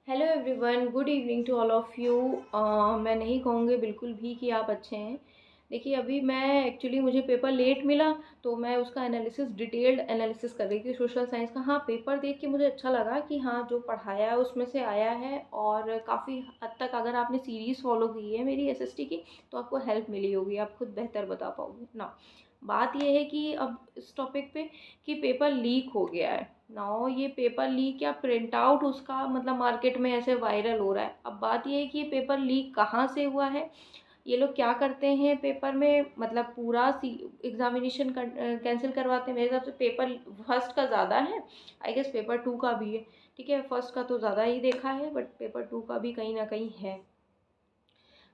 Hello everyone, good evening to all of you. मैं नहीं कहूँगी बिल्कुल भी कि आप अच्छे हैं। देखिए, अभी मैं एक्चुअली मुझे पेपर लेट मिला, तो मैं उसका एनालिसिस, डिटेल्ड एनालिसिस कर रही थी सोशल साइंस का। हाँ, पेपर देख के मुझे अच्छा लगा कि हाँ, जो पढ़ाया है उसमें से आया है, और काफ़ी हद तक अगर आपने सीरीज़ फॉलो की है मेरी एसएसटी की, तो आपको हेल्प मिली होगी, आप खुद बेहतर बता पाओगे ना। बात ये है कि अब इस टॉपिक पे कि पेपर लीक हो गया है। नाउ ये पेपर लीक या प्रिंट आउट उसका मतलब मार्केट में ऐसे वायरल हो रहा है। अब बात ये है कि ये पेपर लीक कहाँ से हुआ है, ये लोग क्या करते हैं पेपर में, मतलब पूरा सी एग्जामिनेशन कैंसिल करवाते हैं। मेरे हिसाब से पेपर फर्स्ट का ज़्यादा है, आई गेस पेपर टू का भी है। ठीक है, फर्स्ट का तो ज़्यादा ही देखा है, बट पेपर टू का भी कहीं ना कहीं है।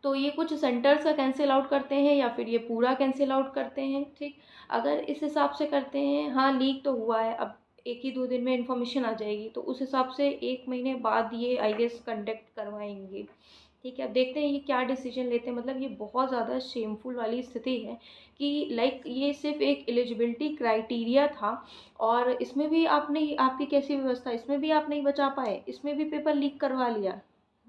तो ये कुछ सेंटर्स का कैंसिल आउट करते हैं या फिर ये पूरा कैंसिल आउट करते हैं। ठीक, अगर इस हिसाब से करते हैं, हाँ लीक तो हुआ है, अब एक ही दो दिन में इन्फॉर्मेशन आ जाएगी, तो उस हिसाब से एक महीने बाद ये आई गेस कंडक्ट करवाएंगे। ठीक है, अब देखते हैं ये क्या डिसीजन लेते हैं। मतलब ये बहुत ज़्यादा शेमफुल वाली स्थिति है कि लाइक ये सिर्फ एक एलिजिबिलिटी क्राइटेरिया था, और इसमें भी आपने, आपकी कैसी व्यवस्था, इसमें भी आप नहीं बचा पाए, इसमें भी पेपर लीक करवा लिया।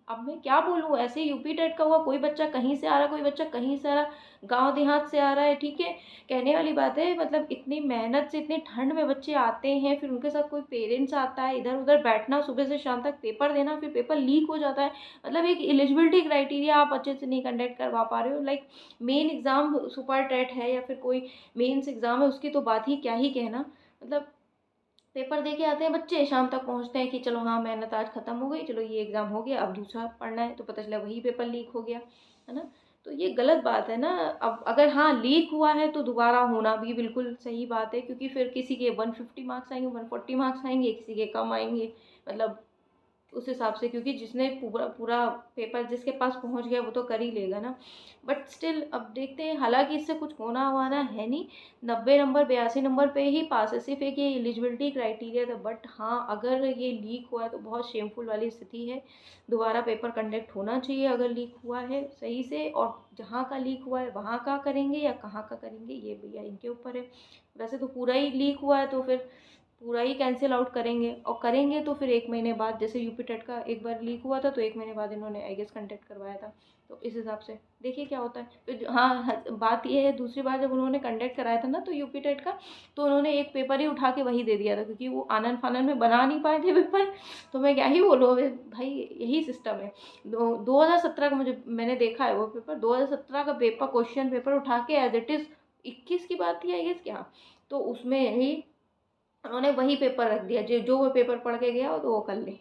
अब मैं क्या बोलूँ, ऐसे यूपी टेट का हुआ, कोई बच्चा कहीं से आ रहा, कोई बच्चा कहीं से आ रहा, गांव देहात से आ रहा है। ठीक है, कहने वाली बात है, मतलब इतनी मेहनत से इतनी ठंड में बच्चे आते हैं, फिर उनके साथ कोई पेरेंट्स आता है, इधर उधर बैठना, सुबह से शाम तक पेपर देना, फिर पेपर लीक हो जाता है। मतलब एक एलिजिबिलिटी क्राइटेरिया आप अच्छे से नहीं कंडक्ट करवा पा रहे हो। Like main exam super TET है या फिर कोई मेंस एग्जाम है, उसकी तो बात ही क्या ही कहना। मतलब पेपर दे के आते हैं बच्चे, शाम तक पहुंचते हैं कि चलो हाँ मेहनत आज खत्म हो गई, चलो ये एग्जाम हो गया, अब दूसरा पढ़ना है, तो पता चला वही पेपर लीक हो गया, है ना। तो ये गलत बात है ना। अब अगर हाँ लीक हुआ है तो दोबारा होना भी बिल्कुल सही बात है, क्योंकि फिर किसी के 150 मार्क्स आएंगे, 140 मार्क्स आएंगे, किसी के कम आएंगे। मतलब उस हिसाब से, क्योंकि जिसने पूरा पूरा पेपर जिसके पास पहुंच गया वो तो कर ही लेगा ना। बट स्टिल अब देखते हैं, हालांकि इससे कुछ होना वाना है नहीं। 90 नंबर 82 नंबर पे ही पास है, सिर्फ एक ये एलिजिबिलिटी क्राइटेरिया था। बट हाँ, अगर ये लीक हुआ है तो बहुत शेमफुल वाली स्थिति है। दोबारा पेपर कंडक्ट होना चाहिए अगर लीक हुआ है सही से, और जहाँ का लीक हुआ है वहाँ का करेंगे या कहाँ का करेंगे, ये भैया इनके ऊपर है। वैसे तो पूरा ही लीक हुआ है तो फिर पूरा ही कैंसिल आउट करेंगे, और करेंगे तो फिर एक महीने बाद, जैसे यूपी टेट का एक बार लीक हुआ था तो एक महीने बाद इन्होंने आई गेस कंडक्ट करवाया था। तो इस हिसाब से देखिए क्या होता है। फिर हाँ बात ये है, दूसरी बार जब उन्होंने कंडक्ट कराया था ना तो यूपी टेट का, तो उन्होंने एक पेपर ही उठा के वही दे दिया था, क्योंकि वो आनन फानन में बना नहीं पाए थे पेपर। तो मैं क्या ही बोलूँ भाई, यही सिस्टम है। 2017 का मुझे, मैंने देखा है वो पेपर, 2017 का पेपर, क्वेश्चन पेपर उठा के एज इट इज़, 21 की बात थी आई गेस क्या, तो उसमें ही उन्होंने वही पेपर रख दिया, जो जो वो पेपर पढ़ के गया हो तो वो कर ले,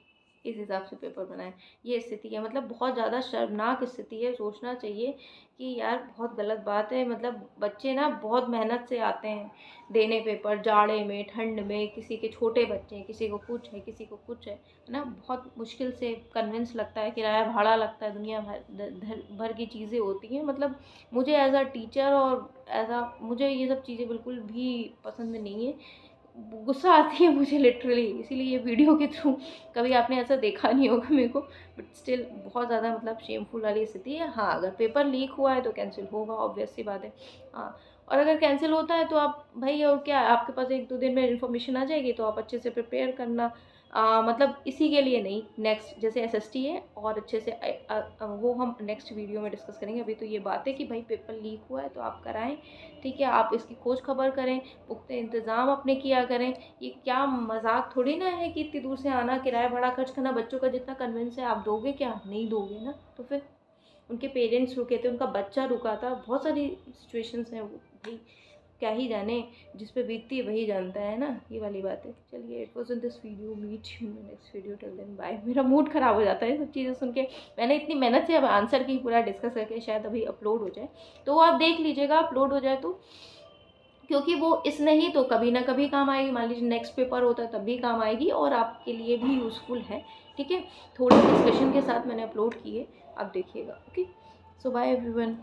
इस हिसाब से पेपर बनाए। ये स्थिति है, मतलब बहुत ज़्यादा शर्मनाक स्थिति है। सोचना चाहिए कि यार बहुत गलत बात है। मतलब बच्चे ना बहुत मेहनत से आते हैं देने पेपर, जाड़े में ठंड में, किसी के छोटे बच्चे हैं, किसी को कुछ है, किसी को कुछ है ना। बहुत मुश्किल से कन्विंस लगता है, किराया भाड़ा लगता है, दुनिया भर की चीज़ें होती हैं। मतलब मुझे एज अ टीचर और एज अ, मुझे ये सब चीज़ें बिल्कुल भी पसंद नहीं है। गुस्सा आती है मुझे लिटरली, इसीलिए ये वीडियो के थ्रू, कभी आपने ऐसा देखा नहीं होगा मेरे को, बट स्टिल बहुत ज़्यादा मतलब शेमफुल वाली स्थिति है। हाँ, अगर पेपर लीक हुआ है तो कैंसिल होगा, ऑब्वियस सी बात है। हाँ, और अगर कैंसिल होता है तो आप भाई, और क्या, आपके पास एक दो दिन में इन्फॉर्मेशन आ जाएगी, तो आप अच्छे से प्रिपेयर करना। मतलब इसी के लिए नहीं, नेक्स्ट जैसे एसएसटी है, और अच्छे से वो हम नेक्स्ट वीडियो में डिस्कस करेंगे। अभी तो ये बात है कि भाई पेपर लीक हुआ है तो आप कराएं। ठीक है, आप इसकी खोज खबर करें, पुख्ते इंतज़ाम अपने किया करें। ये क्या मजाक थोड़ी ना है कि इतनी दूर से आना, किराया भाड़ा खर्च करना, बच्चों का जितना कन्विंस है आप दोगे क्या, नहीं दोगे ना। तो फिर उनके पेरेंट्स रुके थे, उनका बच्चा रुका था, बहुत सारी सिचुएशंस हैं वो भाई, क्या ही जाने, जिस पे बीतती है वही जानता है ना, ये वाली बात है। चलिए, it was in this video, meet you in next video, till then bye. मेरा मूड ख़राब हो जाता है सब चीज़ें सुन के। मैंने इतनी मेहनत से अब आंसर की पूरा डिस्कस करके, शायद अभी अपलोड हो जाए, तो आप देख लीजिएगा, अपलोड हो जाए तो, क्योंकि वो इस नहीं तो कभी ना कभी काम आएगी। मान लीजिए नेक्स्ट पेपर होता है तब भी काम आएगी, और आपके लिए भी यूज़फुल है। ठीक है, थोड़े डिस्कशन के साथ मैंने अपलोड किए, आप देखिएगा। ओके, सो बाय एवरीवन।